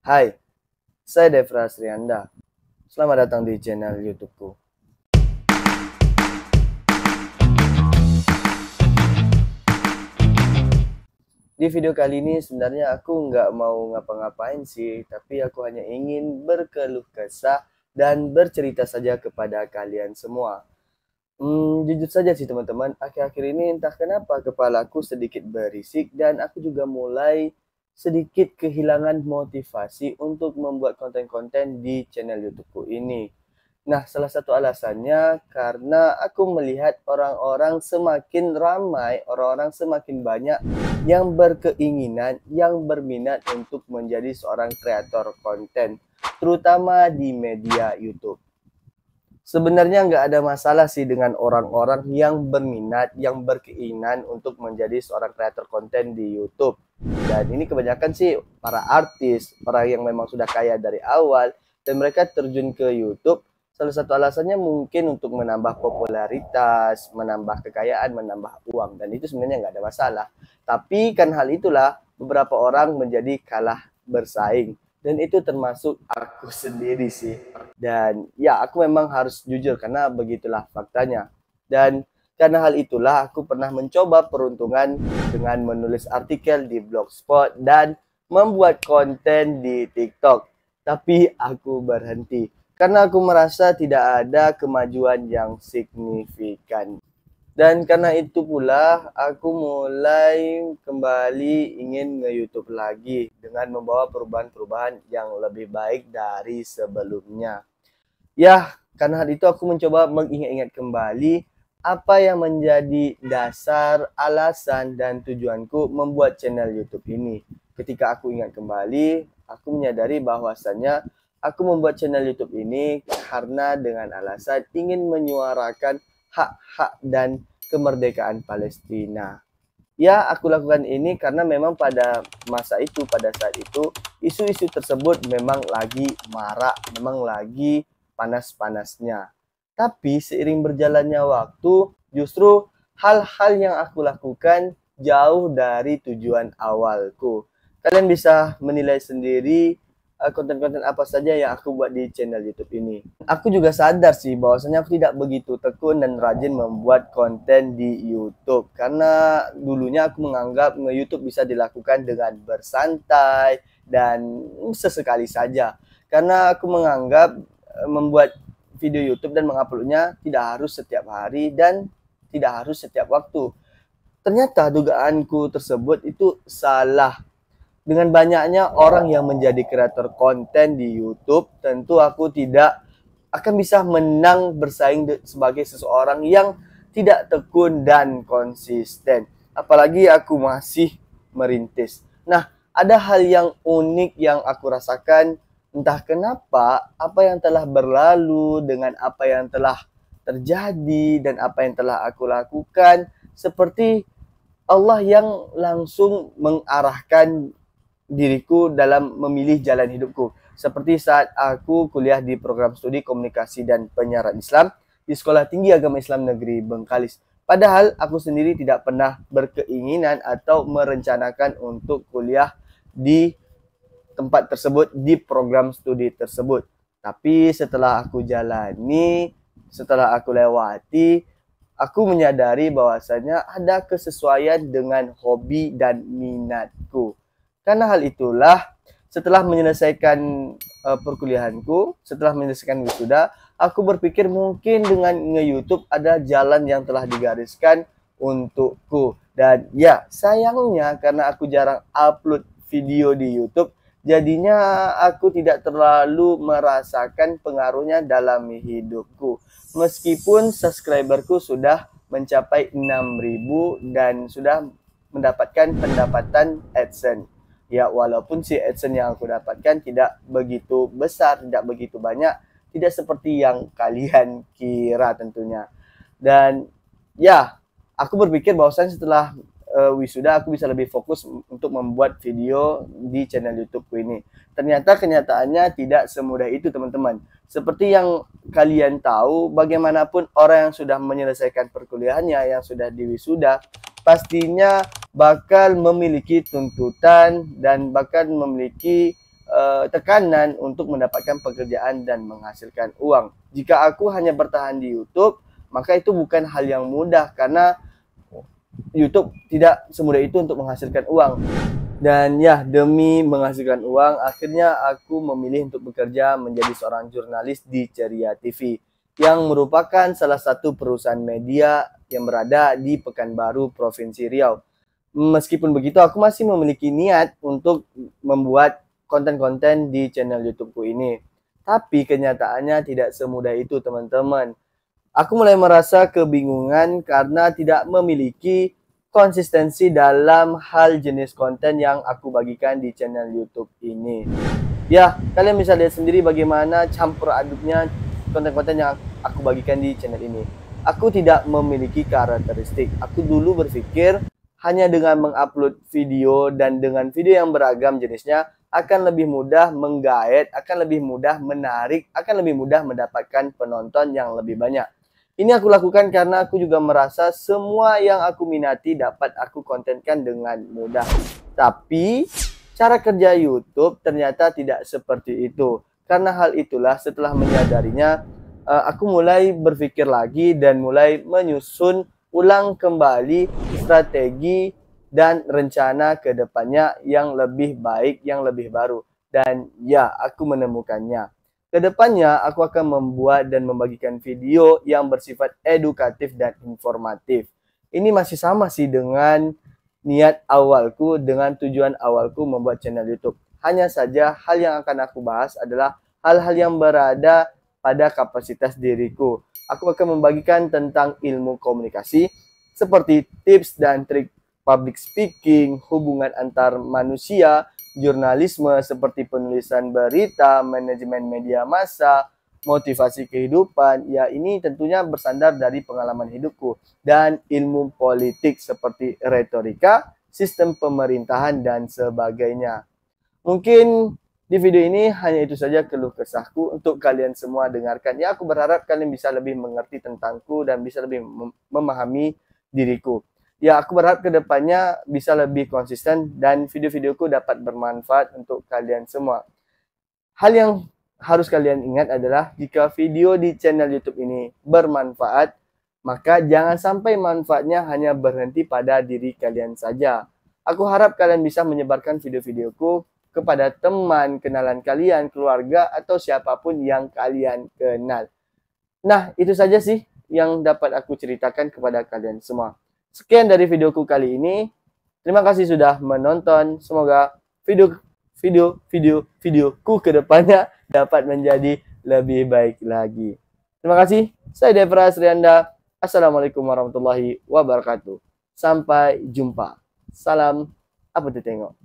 Hai, saya Devra Srianda. Selamat datang di channel YouTubeku. Di video kali ini sebenarnya aku nggak mau ngapa-ngapain sih, tapi aku hanya ingin berkeluh kesah dan bercerita saja kepada kalian semua. Jujur saja sih teman-teman, akhir-akhir ini entah kenapa kepalaku sedikit berisik dan aku juga mulai sedikit kehilangan motivasi untuk membuat konten-konten di channel YouTubeku ini. Nah, salah satu alasannya karena aku melihat orang-orang semakin ramai, orang-orang semakin banyak yang berkeinginan, yang berminat untuk menjadi seorang kreator konten, terutama di media YouTube. Sebenarnya nggak ada masalah sih dengan orang-orang yang berminat, yang berkeinginan untuk menjadi seorang kreator konten di YouTube. Dan ini kebanyakan sih para artis, orang yang memang sudah kaya dari awal, dan mereka terjun ke YouTube. Salah satu alasannya mungkin untuk menambah popularitas, menambah kekayaan, menambah uang. Dan itu sebenarnya nggak ada masalah. Tapi kan hal itulah beberapa orang menjadi kalah bersaing. Dan itu termasuk aku sendiri sih. Dan ya aku memang harus jujur karena begitulah faktanya. Dan karena hal itulah aku pernah mencoba peruntungan dengan menulis artikel di Blogspot dan membuat konten di TikTok. Tapi aku berhenti karena aku merasa tidak ada kemajuan yang signifikan. Dan karena itu pula aku mulai kembali ingin nge-YouTube lagi dengan membawa perubahan-perubahan yang lebih baik dari sebelumnya. Ya, karena hal itu aku mencoba mengingat-ingat kembali apa yang menjadi dasar, alasan, dan tujuanku membuat channel YouTube ini. Ketika aku ingat kembali, aku menyadari bahwasannya aku membuat channel YouTube ini karena dengan alasan ingin menyuarakan hak-hak dan kemerdekaan Palestina. Ya, aku lakukan ini karena memang pada masa itu, pada saat itu, isu-isu tersebut memang lagi marak, memang lagi panas-panasnya. Tapi seiring berjalannya waktu, justru hal-hal yang aku lakukan jauh dari tujuan awalku. Kalian bisa menilai sendiri konten-konten apa saja yang aku buat di channel YouTube ini. Aku juga sadar sih bahwasanya aku tidak begitu tekun dan rajin membuat konten di YouTube karena dulunya aku menganggap nge-YouTube bisa dilakukan dengan bersantai dan sesekali saja. Karena aku menganggap membuat video YouTube dan menguploadnya tidak harus setiap hari dan tidak harus setiap waktu. Ternyata dugaanku tersebut itu salah. Dengan banyaknya orang yang menjadi kreator konten di YouTube, tentu aku tidak akan bisa menang bersaing sebagai seseorang yang tidak tekun dan konsisten. Apalagi aku masih merintis. Nah, ada hal yang unik yang aku rasakan, entah kenapa apa yang telah berlalu dengan apa yang telah terjadi dan apa yang telah aku lakukan, seperti Allah yang langsung mengarahkan diriku dalam memilih jalan hidupku. Seperti saat aku kuliah di program studi komunikasi dan penyiaran Islam di Sekolah Tinggi Agama Islam Negeri Bengkalis. Padahal aku sendiri tidak pernah berkeinginan atau merencanakan untuk kuliah di tempat tersebut, di program studi tersebut. Tapi setelah aku jalani, setelah aku lewati, aku menyadari bahwasanya ada kesesuaian dengan hobi dan minatku. Karena hal itulah, setelah menyelesaikan perkuliahanku, setelah menyelesaikan wisuda, aku berpikir mungkin dengan nge-YouTube ada jalan yang telah digariskan untukku. Dan ya, sayangnya karena aku jarang upload video di YouTube, jadinya aku tidak terlalu merasakan pengaruhnya dalam hidupku. Meskipun subscriberku sudah mencapai 6.000 dan sudah mendapatkan pendapatan AdSense. Ya, walaupun si AdSense yang aku dapatkan tidak begitu besar, tidak begitu banyak, tidak seperti yang kalian kira tentunya. Dan ya, aku berpikir bahwasannya setelah wisuda aku bisa lebih fokus untuk membuat video di channel YouTubeku ini. Ternyata kenyataannya tidak semudah itu, teman-teman. Seperti yang kalian tahu, bagaimanapun orang yang sudah menyelesaikan perkuliahannya, yang sudah diwisuda, pastinya bakal memiliki tuntutan dan bakal memiliki tekanan untuk mendapatkan pekerjaan dan menghasilkan uang. Jika aku hanya bertahan di YouTube, maka itu bukan hal yang mudah karena YouTube tidak semudah itu untuk menghasilkan uang. Dan ya, demi menghasilkan uang, akhirnya aku memilih untuk bekerja menjadi seorang jurnalis di Ceria TV, yang merupakan salah satu perusahaan media yang berada di Pekanbaru, Provinsi Riau. Meskipun begitu, aku masih memiliki niat untuk membuat konten-konten di channel YouTubeku ini. Tapi kenyataannya tidak semudah itu, teman-teman. Aku mulai merasa kebingungan karena tidak memiliki konsistensi dalam hal jenis konten yang aku bagikan di channel YouTube ini. Ya, kalian bisa lihat sendiri bagaimana campur aduknya konten-konten yang aku bagikan di channel ini. Aku tidak memiliki karakteristik. Aku dulu berpikir hanya dengan mengupload video dan dengan video yang beragam jenisnya akan lebih mudah menggait, akan lebih mudah menarik, akan lebih mudah mendapatkan penonton yang lebih banyak. Ini aku lakukan karena aku juga merasa semua yang aku minati dapat aku kontenkan dengan mudah. Tapi cara kerja YouTube ternyata tidak seperti itu. Karena hal itulah setelah menyadarinya, aku mulai berpikir lagi dan mulai menyusun ulang kembali strategi dan rencana ke depannya yang lebih baik, yang lebih baru. Dan ya, aku menemukannya. Kedepannya, aku akan membuat dan membagikan video yang bersifat edukatif dan informatif. Ini masih sama sih dengan niat awalku, dengan tujuan awalku membuat channel YouTube. Hanya saja hal yang akan aku bahas adalah hal-hal yang berada pada kapasitas diriku. Aku akan membagikan tentang ilmu komunikasi, seperti tips dan trik public speaking, hubungan antar manusia, jurnalisme seperti penulisan berita, manajemen media massa, motivasi kehidupan. Ya, ini tentunya bersandar dari pengalaman hidupku. Dan ilmu politik seperti retorika, sistem pemerintahan, dan sebagainya. Mungkin di video ini hanya itu saja keluh kesahku untuk kalian semua dengarkan. Ya, aku berharap kalian bisa lebih mengerti tentangku dan bisa lebih memahami diriku. Ya, aku berharap kedepannya bisa lebih konsisten dan video-videoku dapat bermanfaat untuk kalian semua. Hal yang harus kalian ingat adalah jika video di channel YouTube ini bermanfaat, maka jangan sampai manfaatnya hanya berhenti pada diri kalian saja. Aku harap kalian bisa menyebarkan video-videoku kepada teman, kenalan kalian, keluarga, atau siapapun yang kalian kenal. Nah, itu saja sih yang dapat aku ceritakan kepada kalian semua. Sekian dari videoku kali ini. Terima kasih sudah menonton. Semoga videoku ke depannya dapat menjadi lebih baik lagi. Terima kasih. Saya Devra Asrianda. Assalamualaikum warahmatullahi wabarakatuh. Sampai jumpa. Salam. Apa tuh tengok?